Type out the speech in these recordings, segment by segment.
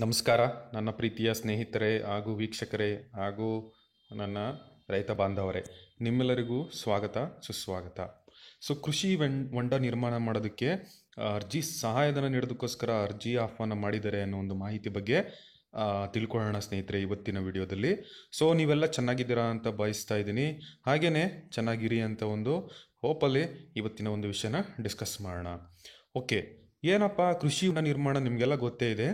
ನಮಸ್ಕಾರ ನನ್ನ ಪ್ರೀತಿಯ ಸ್ನೇಹಿತರೆ ಹಾಗೂ ವೀಕ್ಷಕರೇ ಹಾಗೂ ನನ್ನ ರೈತ ಬಾಂಧವರೇ, ನಿಮ್ಮೆಲ್ಲರಿಗೂ ಸ್ವಾಗತ ಸುಸ್ವಾಗತ. ಕೃಷಿ ಹೊಂಡ ನಿರ್ಮಾಣ ಮಾಡೋದಕ್ಕೆ ಅರ್ಜಿ ಸಹಾಯಧನ ನೀಡೋದಕ್ಕೋಸ್ಕರ ಅರ್ಜಿ ಆಹ್ವಾನ ಮಾಡಿದ್ದಾರೆ ಅನ್ನೋ ಒಂದು ಮಾಹಿತಿ ಬಗ್ಗೆ ತಿಳ್ಕೊಳ್ಳೋಣ ಸ್ನೇಹಿತರೆ ಇವತ್ತಿನ ವಿಡಿಯೋದಲ್ಲಿ. ನೀವೆಲ್ಲ ಚೆನ್ನಾಗಿದ್ದೀರಾ ಅಂತ ಬಯಸ್ತಾ ಇದ್ದೀನಿ. ಹಾಗೆಯೇ ಚೆನ್ನಾಗಿರಿ ಅಂತ ಒಂದು ಹೋಪಲ್ಲಿ ಇವತ್ತಿನ ಒಂದು ವಿಷಯನ ಡಿಸ್ಕಸ್ ಮಾಡೋಣ. ಓಕೆ, ಏನಪ್ಪ ಕೃಷಿ ಹೊಂಡ ನಿರ್ಮಾಣ ನಿಮಗೆಲ್ಲ ಗೊತ್ತೇ ಇದೆ.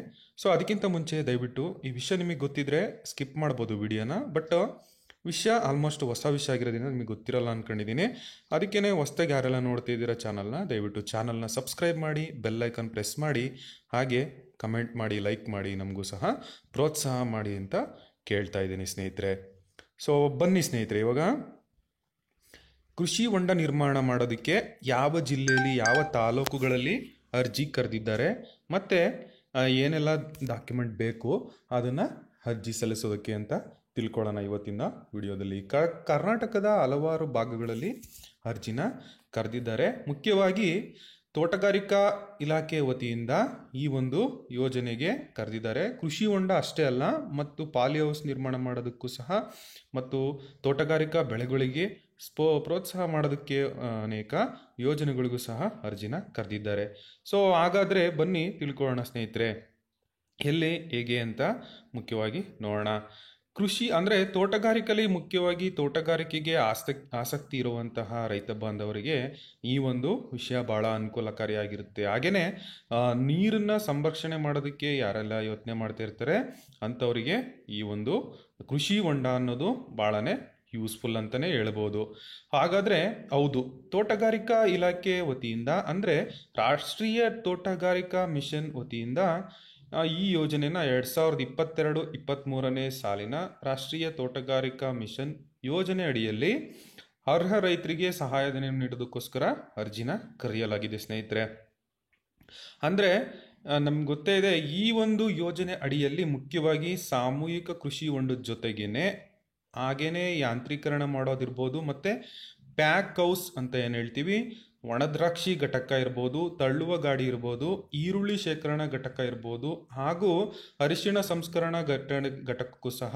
ಅದಕ್ಕಿಂತ ಮುಂಚೆ ದಯವಿಟ್ಟು ಈ ವಿಷಯ ನಿಮಗೆ ಗೊತ್ತಿದ್ರೆ ಸ್ಕಿಪ್ ಮಾಡ್ಬೋದು ವಿಡಿಯೋನ. ಬಟ್ ವಿಷಯ ಆಲ್ಮೋಸ್ಟ್ ಹೊಸ ವಿಷಯ ಆಗಿರೋದ್ರಿಂದ ನಿಮಗೆ ಗೊತ್ತಿರಲ್ಲ ಅಂದ್ಕೊಂಡಿದ್ದೀನಿ. ಅದಕ್ಕೇ ಹೊಸದಾಗಿ ಯಾರೆಲ್ಲ ನೋಡ್ತಿದ್ದೀರಾ ಚಾನಲ್ನ, ದಯವಿಟ್ಟು ಚಾನಲ್ನ ಸಬ್ಸ್ಕ್ರೈಬ್ ಮಾಡಿ, ಬೆಲ್ ಐಕನ್ ಪ್ರೆಸ್ ಮಾಡಿ, ಹಾಗೆ ಕಮೆಂಟ್ ಮಾಡಿ, ಲೈಕ್ ಮಾಡಿ, ನಮಗೂ ಸಹ ಪ್ರೋತ್ಸಾಹ ಮಾಡಿ ಅಂತ ಕೇಳ್ತಾ ಇದ್ದೀನಿ ಸ್ನೇಹಿತರೆ. ಬನ್ನಿ ಸ್ನೇಹಿತರೆ, ಇವಾಗ ಕೃಷಿ ಹೊಂಡ ನಿರ್ಮಾಣ ಮಾಡೋದಕ್ಕೆ ಯಾವ ಜಿಲ್ಲೆಯಲ್ಲಿ ಯಾವ ತಾಲೂಕುಗಳಲ್ಲಿ ಅರ್ಜಿ ಕರೆದಿದ್ದಾರೆ ಮತ್ತು ಏನೆಲ್ಲ ಡಾಕ್ಯುಮೆಂಟ್ ಬೇಕು ಅದನ್ನು ಅರ್ಜಿ ಸಲ್ಲಿಸೋದಕ್ಕೆ ಅಂತ ತಿಳ್ಕೊಳ್ಳೋಣ ಇವತ್ತಿನ ವಿಡಿಯೋದಲ್ಲಿ. ಕರ್ನಾಟಕದ ಹಲವಾರು ಭಾಗಗಳಲ್ಲಿ ಅರ್ಜಿನ ಕರೆದಿದ್ದಾರೆ. ಮುಖ್ಯವಾಗಿ ತೋಟಗಾರಿಕಾ ಇಲಾಖೆ ವತಿಯಿಂದ ಈ ಒಂದು ಯೋಜನೆಗೆ ಕರೆದಿದ್ದಾರೆ. ಕೃಷಿ ಹೊಂಡ ಅಷ್ಟೇ ಅಲ್ಲ, ಮತ್ತು ಪಾಲಿ ಹೌಸ್ ನಿರ್ಮಾಣ ಮಾಡೋದಕ್ಕೂ ಸಹ ಮತ್ತು ತೋಟಗಾರಿಕಾ ಬೆಳೆಗಳಿಗೆ ಪ್ರೋತ್ಸಾಹ ಮಾಡೋದಕ್ಕೆ ಅನೇಕ ಯೋಜನೆಗಳಿಗೂ ಸಹ ಅರ್ಜಿನ ಕರೆದಿದ್ದಾರೆ. ಹಾಗಾದರೆ ಬನ್ನಿ ತಿಳ್ಕೊಳ್ಳೋಣ ಸ್ನೇಹಿತರೆ, ಎಲ್ಲಿ ಹೇಗೆ ಅಂತ ಮುಖ್ಯವಾಗಿ ನೋಡೋಣ. ಕೃಷಿ ಅಂದರೆ ತೋಟಗಾರಿಕೆಯಲ್ಲಿ ಮುಖ್ಯವಾಗಿ ತೋಟಗಾರಿಕೆಗೆ ಆಸಕ್ತಿ ಇರುವಂತಹ ರೈತ ಬಾಂಧವರಿಗೆ ಈ ಒಂದು ವಿಷಯ ಭಾಳ ಅನುಕೂಲಕಾರಿಯಾಗಿರುತ್ತೆ. ಹಾಗೆಯೇ ನೀರನ್ನು ಸಂರಕ್ಷಣೆ ಮಾಡೋದಕ್ಕೆ ಯಾರೆಲ್ಲ ಯೋಚನೆ ಮಾಡ್ತಾ ಇರ್ತಾರೆ ಅಂಥವರಿಗೆ ಈ ಒಂದು ಕೃಷಿ ಹೊಂಡ ಅನ್ನೋದು ಭಾಳನೇ ಯೂಸ್ಫುಲ್ ಅಂತಲೇ ಹೇಳ್ಬೋದು. ಹಾಗಾದರೆ ಹೌದು, ತೋಟಗಾರಿಕಾ ಇಲಾಖೆ ವತಿಯಿಂದ ಅಂದರೆ ರಾಷ್ಟ್ರೀಯ ತೋಟಗಾರಿಕಾ ಮಿಷನ್ ವತಿಯಿಂದ ಈ ಯೋಜನೆನ 2022-23ನೇ ಸಾಲಿನ ರಾಷ್ಟ್ರೀಯ ತೋಟಗಾರಿಕಾ ಮಿಷನ್ ಯೋಜನೆ ಅಡಿಯಲ್ಲಿ ಅರ್ಹ ರೈತರಿಗೆ ಸಹಾಯಧನ ನೀಡೋದಕ್ಕೋಸ್ಕರ ಅರ್ಜಿನ ಕರೆಯಲಾಗಿದೆ ಸ್ನೇಹಿತರೆ. ಅಂದರೆ ನಮ್ಗೆ ಗೊತ್ತೇ ಇದೆ, ಈ ಒಂದು ಯೋಜನೆ ಅಡಿಯಲ್ಲಿ ಮುಖ್ಯವಾಗಿ ಸಾಮೂಹಿಕ ಕೃಷಿ ಹೊಂಡದ ಜೊತೆಗೇನೆ ಹಾಗೇನೆ ಯಾಂತ್ರೀಕರಣ ಮಾಡೋದಿರ್ಬೋದು, ಮತ್ತು ಪ್ಯಾಕ್ ಹೌಸ್ ಅಂತ ಏನು ಹೇಳ್ತೀವಿ, ಒಣದ್ರಾಕ್ಷಿ ಘಟಕ ಇರ್ಬೋದು, ತಳ್ಳುವ ಗಾಡಿ ಇರ್ಬೋದು, ಈರುಳ್ಳಿ ಶೇಖರಣಾ ಘಟಕ ಇರ್ಬೋದು, ಹಾಗೂ ಅರಿಶಿಣ ಸಂಸ್ಕರಣಾ ಘಟಕಕ್ಕೂ ಸಹ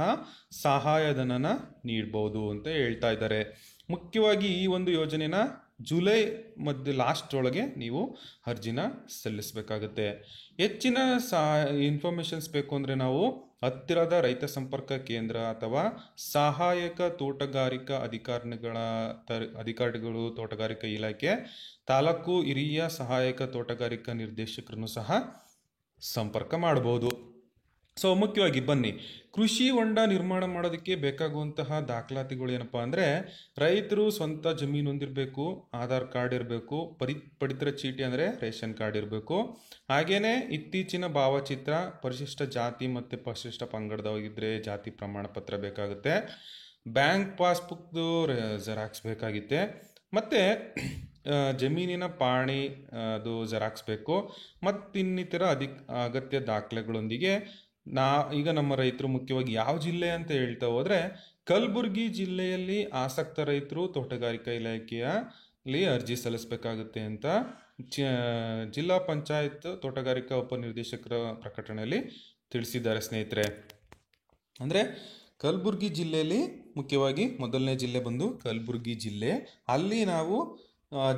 ಸಹಾಯಧನನ ನೀಡ್ಬೋದು ಅಂತ ಹೇಳ್ತಾ ಇದ್ದಾರೆ. ಮುಖ್ಯವಾಗಿ ಈ ಒಂದು ಯೋಜನೆನ ಜುಲೈ ಲಾಸ್ಟ್ ಒಳಗೆ ನೀವು ಅರ್ಜಿನ ಸಲ್ಲಿಸಬೇಕಾಗುತ್ತೆ. ಹೆಚ್ಚಿನ ಇನ್ಫಾರ್ಮೇಷನ್ಸ್ ಬೇಕು ಅಂದರೆ ನಾವು ಹತ್ತಿರದ ರೈತ ಸಂಪರ್ಕ ಕೇಂದ್ರ ಅಥವಾ ಸಹಾಯಕ ತೋಟಗಾರಿಕಾ ಅಧಿಕಾರಿಗಳು, ತೋಟಗಾರಿಕಾ ಇಲಾಖೆ ತಾಲೂಕು ಹಿರಿಯ ಸಹಾಯಕ ತೋಟಗಾರಿಕಾ ನಿರ್ದೇಶಕರನ್ನು ಸಹ ಸಂಪರ್ಕ ಮಾಡಬಹುದು. ಮುಖ್ಯವಾಗಿ ಬನ್ನಿ, ಕೃಷಿ ಹೊಂಡ ನಿರ್ಮಾಣ ಮಾಡೋದಕ್ಕೆ ಬೇಕಾಗುವಂತಹ ದಾಖಲಾತಿಗಳು ಏನಪ್ಪಾ ಅಂದರೆ ರೈತರು ಸ್ವಂತ ಜಮೀನು ಹೊಂದಿರಬೇಕು, ಆಧಾರ್ ಕಾರ್ಡ್ ಇರಬೇಕು, ಪಡಿತರ ಚೀಟಿ ಅಂದರೆ ರೇಷನ್ ಕಾರ್ಡ್ ಇರಬೇಕು, ಹಾಗೇನೆ ಇತ್ತೀಚಿನ ಭಾವಚಿತ್ರ, ಪರಿಶಿಷ್ಟ ಜಾತಿ ಮತ್ತು ಪರಿಶಿಷ್ಟ ಪಂಗಡದವಾಗಿದ್ದರೆ ಜಾತಿ ಪ್ರಮಾಣ ಪತ್ರ ಬೇಕಾಗುತ್ತೆ, ಬ್ಯಾಂಕ್ ಪಾಸ್ಬುಕ್ದು ಜೆರಾಕ್ಸ್ ಬೇಕಾಗುತ್ತೆ, ಮತ್ತು ಜಮೀನಿನ ಪಾಣಿ ಅದು ಜೆರಾಕ್ಸ್ ಬೇಕು, ಮತ್ತು ಇನ್ನಿತರ ಅಗತ್ಯ ದಾಖಲೆಗಳೊಂದಿಗೆ ಈಗ ನಮ್ಮ ರೈತರು ಮುಖ್ಯವಾಗಿ ಯಾವ ಜಿಲ್ಲೆ ಅಂತ ಹೇಳ್ತಾ ಹೋದರೆ ಕಲಬುರಗಿ ಜಿಲ್ಲೆಯಲ್ಲಿ ಆಸಕ್ತ ರೈತರು ತೋಟಗಾರಿಕಾ ಇಲಾಖೆಯಲ್ಲಿ ಅರ್ಜಿ ಸಲ್ಲಿಸಬೇಕಾಗುತ್ತೆ ಅಂತ ಜಿಲ್ಲಾ ಪಂಚಾಯತ್ ತೋಟಗಾರಿಕಾ ಉಪನಿರ್ದೇಶಕರ ಪ್ರಕಟಣೆಯಲ್ಲಿ ತಿಳಿಸಿದ್ದಾರೆ ಸ್ನೇಹಿತರೆ. ಅಂದರೆ ಕಲಬುರಗಿ ಜಿಲ್ಲೆಯಲ್ಲಿ ಮುಖ್ಯವಾಗಿ ಮೊದಲನೇ ಜಿಲ್ಲೆ ಬಂದು ಕಲಬುರಗಿ ಜಿಲ್ಲೆ, ಅಲ್ಲಿ ನಾವು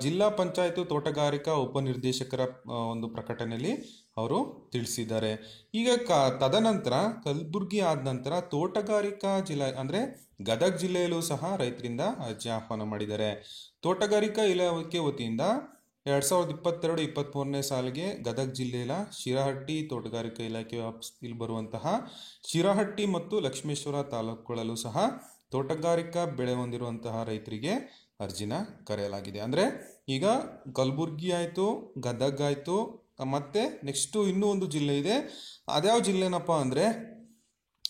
ಜಿಲ್ಲಾ ಪಂಚಾಯತ್ ತೋಟಗಾರಿಕಾ ಉಪನಿರ್ದೇಶಕರ ಒಂದು ಪ್ರಕಟಣೆಯಲ್ಲಿ ಅವರು ತಿಳಿಸಿದ್ದಾರೆ. ಈಗ ತದನಂತರ ಕಲಬುರಗಿ ಆದ ನಂತರ ತೋಟಗಾರಿಕಾ ಜಿಲ್ಲೆ ಅಂದರೆ ಗದಗ ಜಿಲ್ಲೆಯಲ್ಲೂ ಸಹ ರೈತರಿಂದ ಅರ್ಜಿ ಆಹ್ವಾನ ಮಾಡಿದ್ದಾರೆ. ತೋಟಗಾರಿಕಾ ಇಲಾಖೆ ವತಿಯಿಂದ 2022-23ನೇ ಸಾಲಿಗೆ ಗದಗ ಜಿಲ್ಲೆಯ ಶಿರಹಟ್ಟಿ ತೋಟಗಾರಿಕಾ ಇಲಾಖೆ ವ್ಯಾಪ್ತಿಯಲ್ಲಿ ಬರುವಂತಹ ಶಿರಹಟ್ಟಿ ಮತ್ತು ಲಕ್ಷ್ಮೇಶ್ವರ ತಾಲೂಕುಗಳಲ್ಲೂ ಸಹ ತೋಟಗಾರಿಕಾ ಬೆಳೆ ಹೊಂದಿರುವಂತಹ ರೈತರಿಗೆ ಅರ್ಜಿನ ಕರೆಯಲಾಗಿದೆ. ಅಂದರೆ ಈಗ ಕಲಬುರಗಿ ಆಯಿತು, ಗದಗ ಆಯಿತು, ಮತ್ತು ನೆಕ್ಸ್ಟು ಇನ್ನೂ ಒಂದು ಜಿಲ್ಲೆ ಇದೆ. ಅದ್ಯಾವ ಜಿಲ್ಲೆನಪ್ಪ ಅಂದರೆ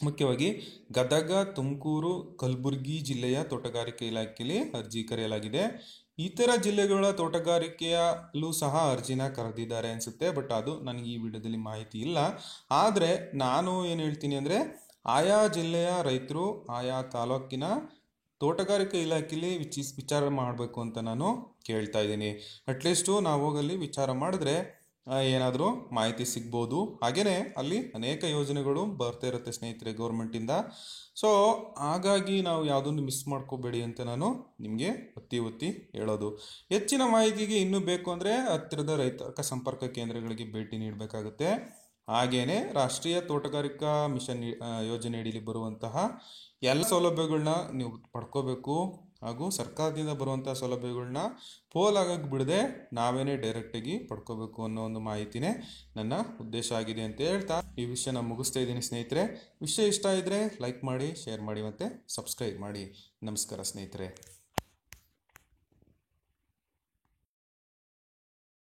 ಮುಖ್ಯವಾಗಿ ಗದಗ, ತುಮಕೂರು, ಕಲಬುರಗಿ ಜಿಲ್ಲೆಯ ತೋಟಗಾರಿಕೆ ಇಲಾಖೆಯಲ್ಲಿ ಅರ್ಜಿ ಕರೆಯಲಾಗಿದೆ. ಇತರ ಜಿಲ್ಲೆಗಳ ತೋಟಗಾರಿಕೆಯಲ್ಲೂ ಸಹ ಅರ್ಜಿನ ಕರೆದಿದ್ದಾರೆ ಅನಿಸುತ್ತೆ, ಬಟ್ ಅದು ನನಗೆ ಈ ವಿಡಿಯೋದಲ್ಲಿ ಮಾಹಿತಿ ಇಲ್ಲ. ಆದರೆ ನಾನು ಏನು ಹೇಳ್ತೀನಿ ಅಂದರೆ ಆಯಾ ಜಿಲ್ಲೆಯ ರೈತರು ಆಯಾ ತಾಲೂಕಿನ ತೋಟಗಾರಿಕಾ ಇಲಾಖೆಯಲ್ಲಿ ವಿಚಾರ ಮಾಡಬೇಕು ಅಂತ ನಾನು ಕೇಳ್ತಾ ಇದ್ದೀನಿ. ಅಟ್ಲೀಸ್ಟು ನಾವು ಹೋಗಲ್ಲಿ ವಿಚಾರ ಮಾಡಿದ್ರೆ ಏನಾದರೂ ಮಾಹಿತಿ ಸಿಗ್ಬೋದು. ಹಾಗೆಯೇ ಅಲ್ಲಿ ಅನೇಕ ಯೋಜನೆಗಳು ಬರ್ತಾ ಇರುತ್ತೆ ಸ್ನೇಹಿತರೆ ಗೌರ್ಮೆಂಟಿಂದ. ಸೊ ಹಾಗಾಗಿ ನಾವು ಯಾವುದನ್ನು ಮಿಸ್ ಮಾಡ್ಕೋಬೇಡಿ ಅಂತ ನಾನು ನಿಮಗೆ ಒತ್ತಿ ಒತ್ತಿ ಹೇಳೋದು. ಹೆಚ್ಚಿನ ಮಾಹಿತಿಗೆ ಇನ್ನೂ ಬೇಕು ಅಂದರೆ ಹತ್ತಿರದ ರೈತ ಸಂಪರ್ಕ ಕೇಂದ್ರಗಳಿಗೆ ಭೇಟಿ ನೀಡಬೇಕಾಗುತ್ತೆ. ಹಾಗೆಯೇ ರಾಷ್ಟ್ರೀಯ ತೋಟಗಾರಿಕಾ ಮಿಷನ್ ಯೋಜನೆ ಅಡಿಯಲ್ಲಿ ಬರುವಂತಹ ಎಲ್ಲ ಸೌಲಭ್ಯಗಳನ್ನ ನೀವು ಪಡ್ಕೋಬೇಕು. ಹಾಗೂ ಸರ್ಕಾರದಿಂದ ಬರುವಂತಹ ಸೌಲಭ್ಯಗಳನ್ನ ಪೋಲಾಗಕ್ಕೆ ಬಿಡದೆ ನಾವೇನೇ ಡೈರೆಕ್ಟಾಗಿ ಪಡ್ಕೋಬೇಕು ಅನ್ನೋ ಒಂದು ಮಾಹಿತಿನೇ ನನ್ನ ಉದ್ದೇಶ ಆಗಿದೆ ಅಂತ ಹೇಳ್ತಾ ಈ ವಿಷಯ ನಾನು ಮುಗಿಸ್ತಾ ಇದ್ದೀನಿ ಸ್ನೇಹಿತರೆ. ವಿಷಯ ಇಷ್ಟ ಇದ್ದರೆ ಲೈಕ್ ಮಾಡಿ, ಶೇರ್ ಮಾಡಿ ಮತ್ತು ಸಬ್ಸ್ಕ್ರೈಬ್ ಮಾಡಿ. ನಮಸ್ಕಾರ ಸ್ನೇಹಿತರೆ.